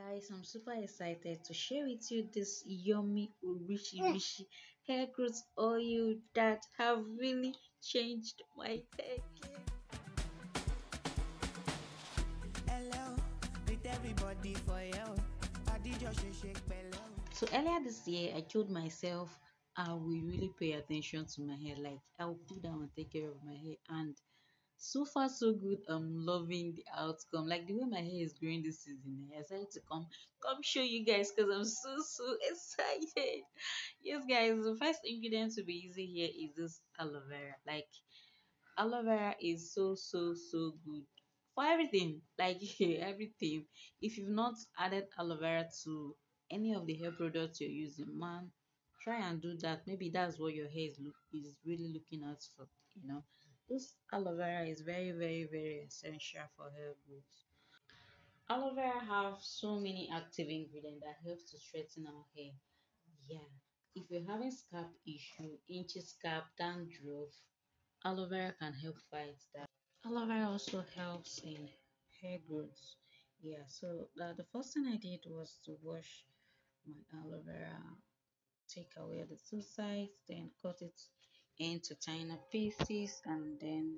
Guys, I'm super excited to share with you this yummy rishi hair growth oil that have really changed my hair game. Hello, greet everybody for you. Body just shake bello. So earlier this year, I told myself I will really pay attention to my hair. Like I will put down and take care of my hair. And so far, so good. I'm loving the outcome. Like the way my hair is growing this season. I decided to come show you guys because I'm so excited. Yes, guys. The first ingredient to be using here is this aloe vera. Like aloe vera is so good for everything, like everything. If you've not added aloe vera to any of the hair products you're using, man, try and do that. Maybe that's what your hair is really looking out for. This aloe vera is very essential for hair growth. Aloe vera have so many active ingredients that helps to straighten our hair. Yeah, if you're having scalp issue, itchy scalp, dandruff, aloe vera can help fight that. Aloe vera also helps in hair growth. Yeah, so the first thing I did was to wash my aloe vera, take away the two sides, then cut it into tiny pieces, and then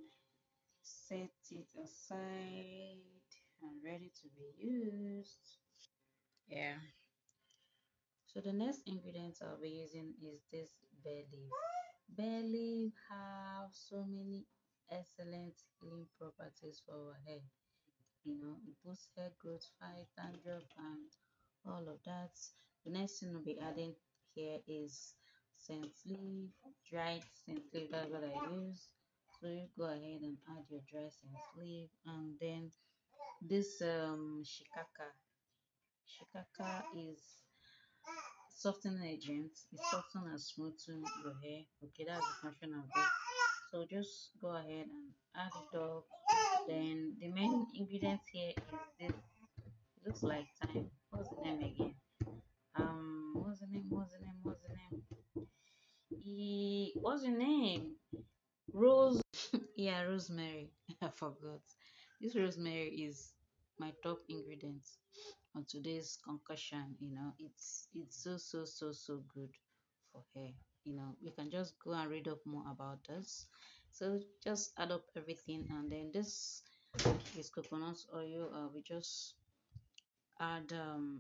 set it aside and ready to be used. Yeah. So the next ingredient I'll be using is this bay leaf. Bay leaf have so many excellent healing properties for our hair. It boosts hair growth, fight dandruff, and all of that. The next thing we'll be adding here is scent leaf, dried scent leaf. That's what I use. So you go ahead and add your dry scent leaf, and then this shikaka. Shikaka is softening agent. It softens and smoothens your hair. Okay, that's the function of this. So just go ahead and add it up. Then the main ingredient here is this. It looks like time. What's the name again? What's the name? What's the name? What's the name? What's your name? Rose. Yeah, rosemary. I forgot. This rosemary is my top ingredient on today's concoction. It's so good for hair. You can just go and read up more about this. So just add up everything, and then this is coconut oil. We just add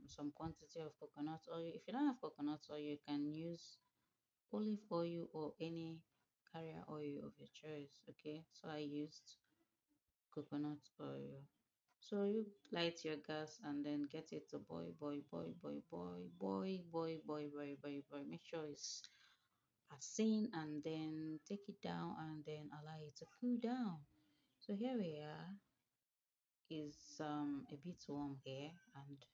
some quantity of coconut oil. If you don't have coconut oil, you can use olive oil or any carrier oil of your choice. Okay, so I used coconut oil. So you light your gas and then get it to boil. Make sure it's seen, and then take it down and then allow it to cool down. So here we are. Is a bit warm here, and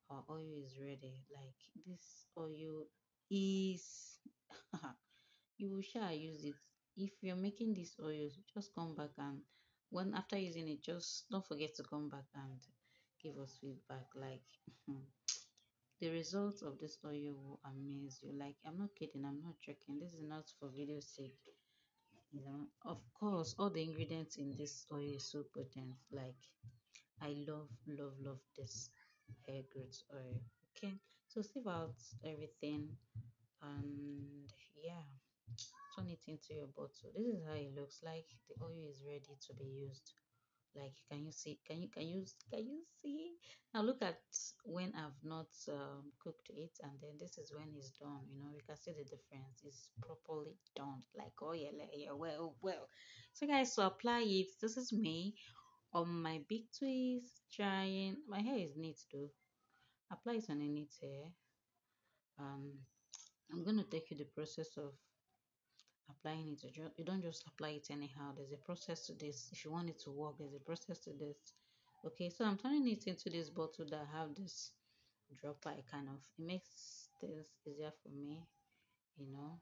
our oil is ready. Like this oil is you will shall use it. If you're making this oil, just come back, and when after using it, just don't forget to come back and give us feedback. Like the results of this oil will amaze you. Like I'm not kidding, I'm not joking. This is not for video sake. Of course, all the ingredients in this oil is so potent. Like I love this hair growth oil. Okay, so sieve out everything, and yeah, turn it into your bottle. This is how it looks like. The oil is ready to be used. Like, can you see? Can you see? Now look at when I've not cooked it, and then this is when it's done. You can see the difference. It's properly done. Like, oh yeah, yeah, well. So guys, so apply it. This is me on my big twist, trying. My hair is neat though. Apply it on a neat hair. Um, I'm gonna take you the process of applying it. You don't just apply it anyhow. There's a process to this. If you want it to work, there's a process to this. Okay, so I'm turning it into this bottle that have this dropper. Kind of, it makes things easier for me. You know,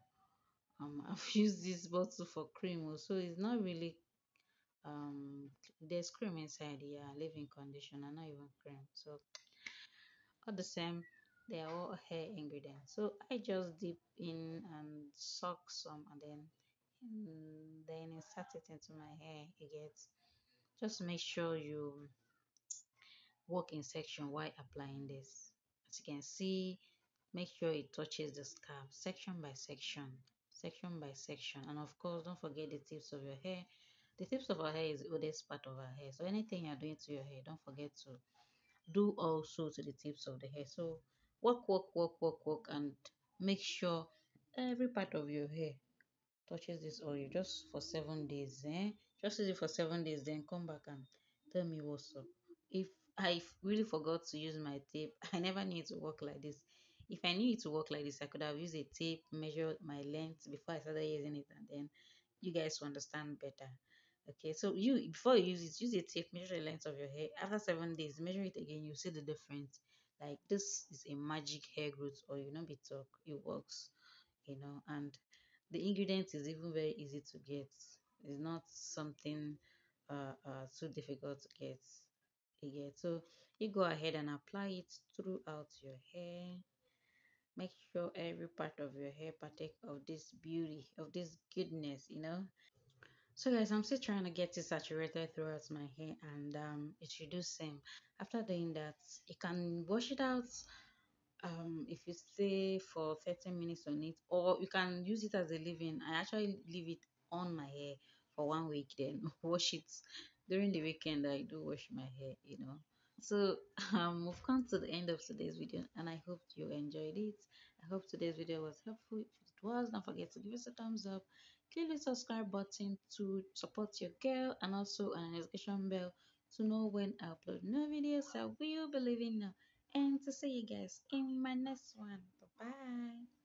I've used this bottle for cream, so it's not really there's cream inside. Yeah, leave-in conditioner, not even cream. So all the same, they are all hair ingredients. So I just dip in and suck some, and then insert it into my hair. You get, just make sure you work in section while applying this. As you can see, make sure it touches the scalp section by section by section. And of course, don't forget the tips of your hair. The tips of our hair is the oldest part of our hair. So anything you're doing to your hair, don't forget to do also to the tips of the hair. So work, and make sure every part of your hair touches this oil just for 7 days. Just use it for 7 days, then come back and tell me what's up. If I really forgot to use my tape, I never knew it to work like this. If I knew it to work like this, I could have used a tape, measured my length before I started using it, and then you guys will understand better. Okay, so you before you use it, use a tape, measure the length of your hair. After 7 days, measure it again, you see the difference. Like this is a magic hair growth, or you know, be talk, it works, and the ingredient is even very easy to get. It's not something too difficult to get. So you go ahead and apply it throughout your hair. Make sure every part of your hair partake of this beauty, of this goodness. So guys, I'm still trying to get it saturated throughout my hair, and it should do same. After doing that, you can wash it out if you stay for 30 minutes on it, or you can use it as a leave-in. I actually leave it on my hair for 1 week, then wash it during the weekend. I do wash my hair. So we've come to the end of today's video, and I hope you enjoyed it. I hope today's video was helpful. If it was, don't forget to give us a thumbs up, click the subscribe button to support your girl, and also an notification bell to know when I upload new videos. I will be leaving now, and to see you guys in my next one. Bye bye.